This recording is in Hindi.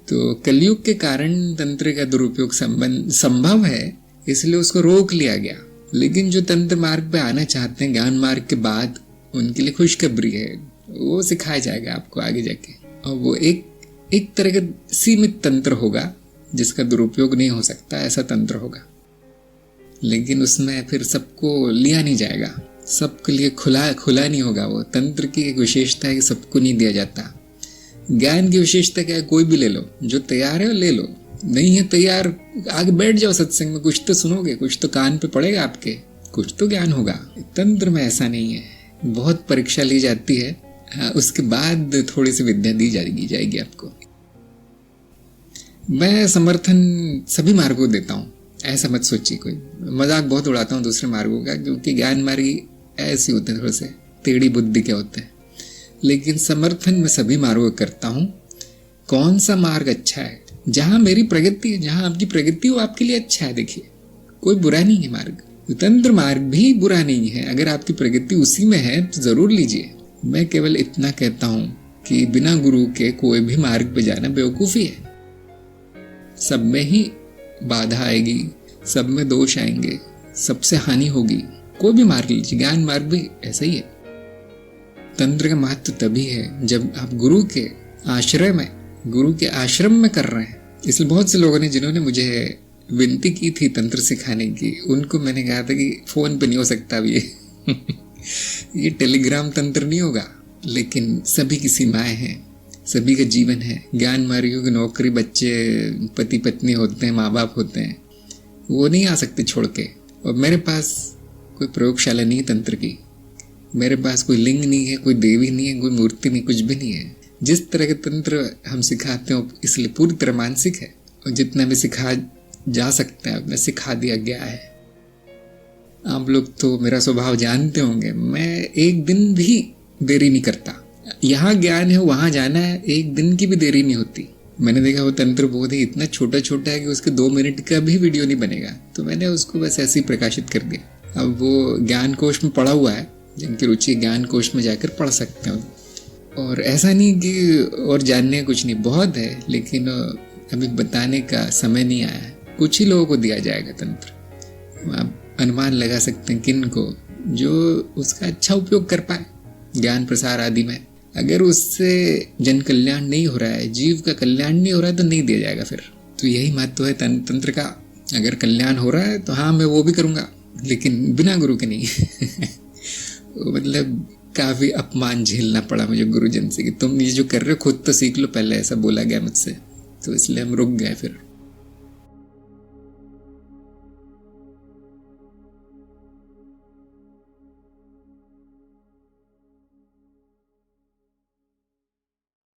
तो कलयुग के कारण तंत्र का दुरुपयोग संभव है, इसलिए उसको रोक लिया गया। लेकिन जो तंत्र मार्ग पे आना चाहते हैं ज्ञान मार्ग के बाद, उनके लिए खुशखबरी है, वो सिखाया जाएगा आपको आगे जाके। और वो एक तरह का सीमित तंत्र होगा जिसका दुरुपयोग नहीं हो सकता, ऐसा तंत्र होगा। लेकिन उसमें फिर सबको लिया नहीं जाएगा, सबके लिए खुला नहीं होगा। वो तंत्र की एक विशेषता है कि सबको नहीं दिया जाता। ज्ञान की विशेषता क्या है, कोई भी ले लो, जो तैयार है ले लो, नहीं है तैयार आगे बैठ जाओ सत्संग में, कुछ तो सुनोगे, कुछ तो कान पे पड़ेगा आपके, कुछ तो ज्ञान होगा। तंत्र में ऐसा नहीं है, बहुत परीक्षा ली जाती है, उसके बाद थोड़ी सी विद्या दी जाएगी आपको। मैं समर्थन सभी मार्गों को देता हूँ, ऐसा मत सोचिए कोई। मजाक बहुत उड़ाता हूँ दूसरे मार्गों का, क्योंकि ज्ञान मार्गी ऐसे होते हैं, थोड़े से टेढ़ी बुद्धि के होते हैं। लेकिन समर्थन मैं सभी मार्गों का करता हूँ। कौन सा मार्ग अच्छा है, जहां मेरी प्रगति है, जहां आपकी प्रगति हो, आपके लिए अच्छा है। देखिए, कोई बुरा नहीं है मार्ग, तंत्र मार्ग भी बुरा नहीं है। अगर आपकी प्रगति उसी में है तो जरूर लीजिए। मैं केवल इतना कहता हूं कि बिना गुरु के कोई भी मार्ग पे जाना बेवकूफी है। सब में ही बाधा आएगी, सब में दोष आएंगे, सबसे हानि होगी। कोई भी मार्ग लीजिए, ज्ञान मार्ग भी ऐसा ही है। तंत्र का महत्व तभी है जब आप गुरु के आश्रय में, गुरु के आश्रम में कर रहे हैं। इसलिए बहुत से लोगों ने, जिन्होंने मुझे विनती की थी तंत्र सिखाने की, उनको मैंने कहा था कि फोन पे नहीं हो सकता अब ये टेलीग्राम तंत्र नहीं होगा। लेकिन सभी की सीमाएं हैं, सभी का जीवन है। ज्ञान मार्गियों की नौकरी, बच्चे, पति पत्नी होते हैं, माँ बाप होते हैं, वो नहीं आ सकते छोड़ के। और मेरे पास कोई प्रयोगशाला नहीं है तंत्र की, मेरे पास कोई लिंग नहीं है, कोई देवी नहीं है, कोई मूर्ति नहीं, कुछ भी नहीं है। जिस तरह के तंत्र हम सिखाते हैं इसलिए पूरी तरह मानसिक है, और जितना भी सिखा जा सकता है उतना सिखा दिया गया है। आप लोग तो मेरा स्वभाव जानते होंगे, मैं एक दिन भी देरी नहीं करता। यहाँ ज्ञान है, वहां जाना है, एक दिन की भी देरी नहीं होती। मैंने देखा वो तंत्र बोध ही इतना छोटा छोटा है कि उसके 2 मिनट का भी वीडियो नहीं बनेगा, तो मैंने उसको बस ऐसे ही प्रकाशित कर दिया। अब वो ज्ञान कोश में पड़ा हुआ है, जिनकी रुचि ज्ञान कोश में जाकर पढ़ सकते हैं। और ऐसा नहीं कि और जानने कुछ नहीं, बहुत है, लेकिन अभी बताने का समय नहीं आया है। कुछ ही लोगों को दिया जाएगा तंत्र। आप अनुमान लगा सकते हैं किन को, जो उसका अच्छा उपयोग कर पाए ज्ञान प्रसार आदि में। अगर उससे जन कल्याण नहीं हो रहा है, जीव का कल्याण नहीं हो रहा है, तो नहीं दिया जाएगा फिर। तो यही महत्व है तंत्र का। अगर कल्याण हो रहा है तो हाँ, मैं वो भी करूँगा, लेकिन बिना गुरु के नहीं। मतलब काफी अपमान झेलना पड़ा मुझे गुरुजन से कि तुम ये जो कर रहे हो खुद तो सीख लो पहले, ऐसा बोला गया मुझसे। तो इसलिए हम रुक गए फिर।